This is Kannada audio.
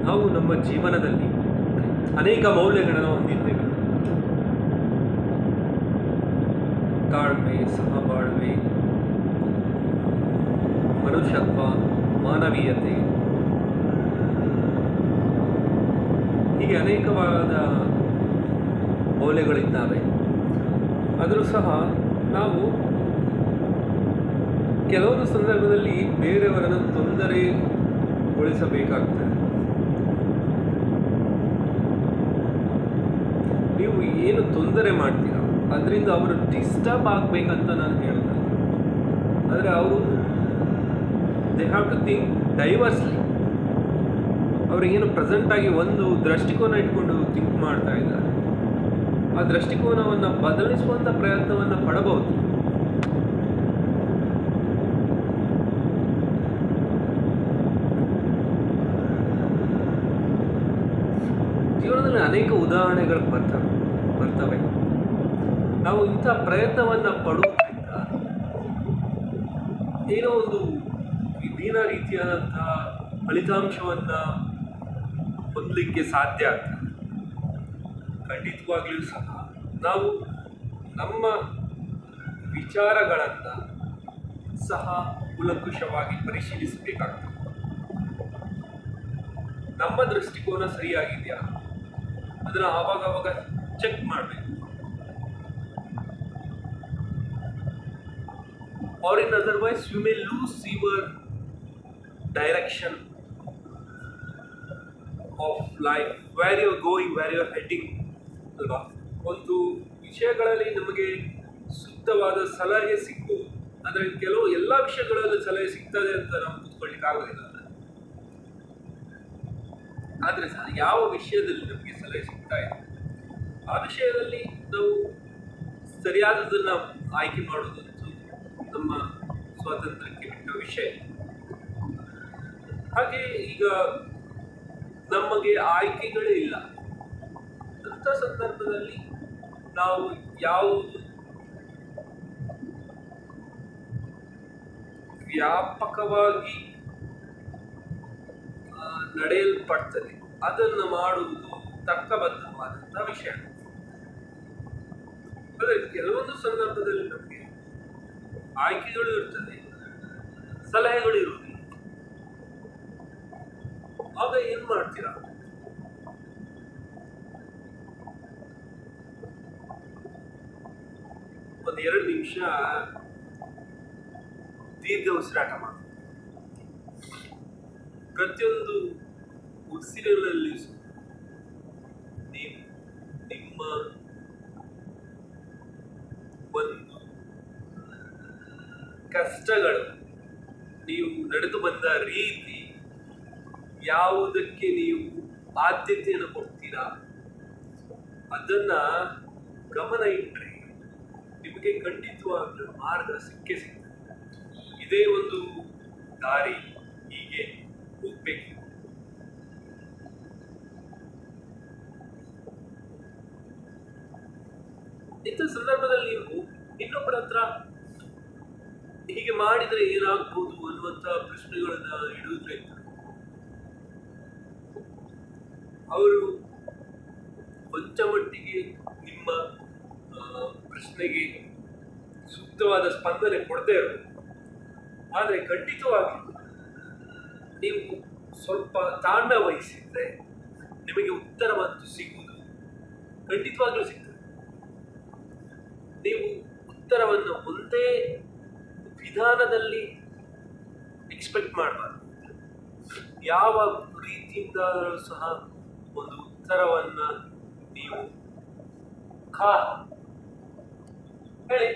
ನಾವು ನಮ್ಮ ಜೀವನದಲ್ಲಿ ಅನೇಕ ಮೌಲ್ಯಗಳನ್ನು ಹೊಂದಿದ್ದೇವೆ. ತಾಳ್ಮೆ, ಸಹಬಾಳ್ವೆ, ಮನುಷ್ಯತ್ವ, ಮಾನವೀಯತೆ, ಹೀಗೆ ಅನೇಕವಾದ ಮೌಲ್ಯಗಳಿದ್ದಾವೆ. ಆದರೂ ಸಹ ನಾವು ಕೆಲವೊಂದು ಸಂದರ್ಭದಲ್ಲಿ ಬೇರೆಯವರನ್ನು ತೊಂದರೆಗೊಳಿಸಬೇಕಾಗ್ತದೆ. ನೀವು ಏನು ತೊಂದರೆ ಮಾಡ್ತೀರಾ ಅದರಿಂದ ಅವರು ಡಿಸ್ಟರ್ಬ್ ಆಗಬೇಕಂತ ನಾನು ಹೇಳೋದು. ಆದರೆ ಅವರು ದೇ ಹ್ಯಾವ್ ಟು ಥಿಂಕ್ ಡೈವರ್ಸ್ಲಿ. ಅವರಿಗೇನು ಪ್ರೆಸೆಂಟಾಗಿ ಒಂದು ದೃಷ್ಟಿಕೋನ ಇಟ್ಕೊಂಡು ಥಿಂಕ್ ಮಾಡ್ತಾ ಇದ್ದಾರೆ. ಆ ದೃಷ್ಟಿಕೋನವನ್ನು ಬದಲಿಸುವಂಥ ಪ್ರಯತ್ನವನ್ನು ಪಡಬಹುದು. ಜೀವನದಲ್ಲಿ ಅನೇಕ ಉದಾಹರಣೆಗಳು ಬರ್ತವೆ. ನಾವು ಇಂಥ ಪ್ರಯತ್ನವನ್ನು ಪಡುವುದರಿಂದ ಏನೋ ಒಂದು ವಿಭಿನ್ನ ರೀತಿಯಾದಂಥ ಫಲಿತಾಂಶವನ್ನು ಹೊಂದಲಿಕ್ಕೆ ಸಾಧ್ಯ ಆಗ್ತದೆ. ಖಂಡಿತವಾಗ್ಲೂ ಸಹ ನಾವು ನಮ್ಮ ವಿಚಾರಗಳನ್ನು ಸಹ ಕೂಲಂಕುಷವಾಗಿ ಪರಿಶೀಲಿಸಬೇಕಾಗ್ತದೆ. ನಮ್ಮ ದೃಷ್ಟಿಕೋನ ಸರಿಯಾಗಿದೆಯಾ ಅದನ್ನು ಆವಾಗ ಚೆಕ್ ಮಾಡಬೇಕು. or in otherwise you may lose your direction of life, where you are going, where you are heading ಅಲ್ವಾ. ಒಂದು ವಿಷಯಗಳಲ್ಲಿ ನಮಗೆ ಸೂಕ್ತವಾದ ಸಲಹೆ ಸಿಗ್ಬೋದು, ಆದರೆ ಕೆಲವು ಎಲ್ಲ ವಿಷಯಗಳಲ್ಲಿ ಸಲಹೆ ಸಿಗ್ತದೆ ಅಂತ ನಾವು ಕೂತ್ಕೊಳ್ಳಿಕ್ಕೆ ಆಗೋದಿಲ್ಲ. ಆದರೆ ಸಹ ಯಾವ ವಿಷಯದಲ್ಲಿ ನಮಗೆ ಸಲಹೆ ಸಿಗ್ತಾ ಇದೆ ಆ ವಿಷಯದಲ್ಲಿ ನಾವು ಸರಿಯಾದದನ್ನು ಆಯ್ಕೆ ಮಾಡೋದಂತೂ ನಮ್ಮ ಸ್ವಾತಂತ್ರ್ಯಕ್ಕೆ ಬಿಟ್ಟ ವಿಷಯ. ಹಾಗೆ ಈಗ ನಮಗೆ ಆಯ್ಕೆಗಳೇ ಇಲ್ಲ ಅಂಥ ಸಂದರ್ಭದಲ್ಲಿ ನಾವು ಯಾವುದು ವ್ಯಾಪಕವಾಗಿ ನಡೆಯಲ್ಪಡ್ತದೆ ಅದನ್ನು ಮಾಡುವುದು ತರ್ಕಬದ್ಧವಾದಂಥ ವಿಷಯ. ಆದರೆ ಕೆಲವೊಂದು ಸಂದರ್ಭದಲ್ಲಿ ನಮಗೆ ಆಯ್ಕೆಗಳು ಇರ್ತದೆ, ಸಲಹೆಗಳು ಇರುವುದಿಲ್ಲ. ಆಗ ಏನು ಮಾಡ್ತೀರಾ? ಒಂದು 2 ನಿಮಿಷ ದೀರ್ಘ ಉಸಿರಾಟ ಮಾಡಿ. ಪ್ರತಿಯೊಂದು ಉಸಿರಿನಲ್ಲಿ ನೀವು ನಿಮ್ಮ ಒಂದು ಕಷ್ಟಗಳು, ನೀವು ನಡೆದು ಬಂದ ರೀತಿ, ಯಾವುದಕ್ಕೆ ನೀವು ಆದ್ಯತೆಯನ್ನು ಕೊಡ್ತೀರಾ ಅದನ್ನ ಗಮನ ಇಟ್ಟರೆ ನಿಮಗೆ ಖಂಡಿತವಾಗ್ಲೂ ಮಾರ್ಗ ಸಿಕ್ಕೇ ಸಿಗ್ತದೆ. ಇದೇ ಒಂದು ದಾರಿ, ಹೀಗೆ ಹೋಗ್ಬೇಕು. ಇಂಥ ಸಂದರ್ಭದಲ್ಲಿ ನೀವು ಇನ್ನೊಬ್ಬರ ಹತ್ರ ಹೀಗೆ ಮಾಡಿದರೆ ಏನಾಗ್ಬೋದು ಅನ್ನುವಂಥ ಪ್ರಶ್ನೆಗಳನ್ನ ಇಡುವುದರಿಂದ ಅವರು ಕೊಂಚ ಮಟ್ಟಿಗೆ ನಿಮ್ಮ ಪ್ರಶ್ನೆಗೆ ಸೂಕ್ತವಾದ ಸ್ಪಂದನೆ ಕೊಡದೇ ಇರೋದು. ಆದರೆ ಖಂಡಿತವಾಗಿ ನೀವು ಸ್ವಲ್ಪ ತಾಂಡ ವಹಿಸಿದ್ರೆ ನಿಮಗೆ ಉತ್ತರವಂತೂ ಸಿಗುವುದು ಖಂಡಿತವಾಗ್ಲೂ ಸಿಗ್ತದೆ. ನೀವು ಉತ್ತರವನ್ನು ಒಂದೇ ವಿಧಾನದಲ್ಲಿ ಎಕ್ಸ್ಪೆಕ್ಟ್ ಮಾಡಬಾರ್ದು. ಯಾವ ರೀತಿಯಿಂದ ಸಹ ಒಂದು ಉತ್ತರವನ್ನು ನೀವು ಹೇಳಿ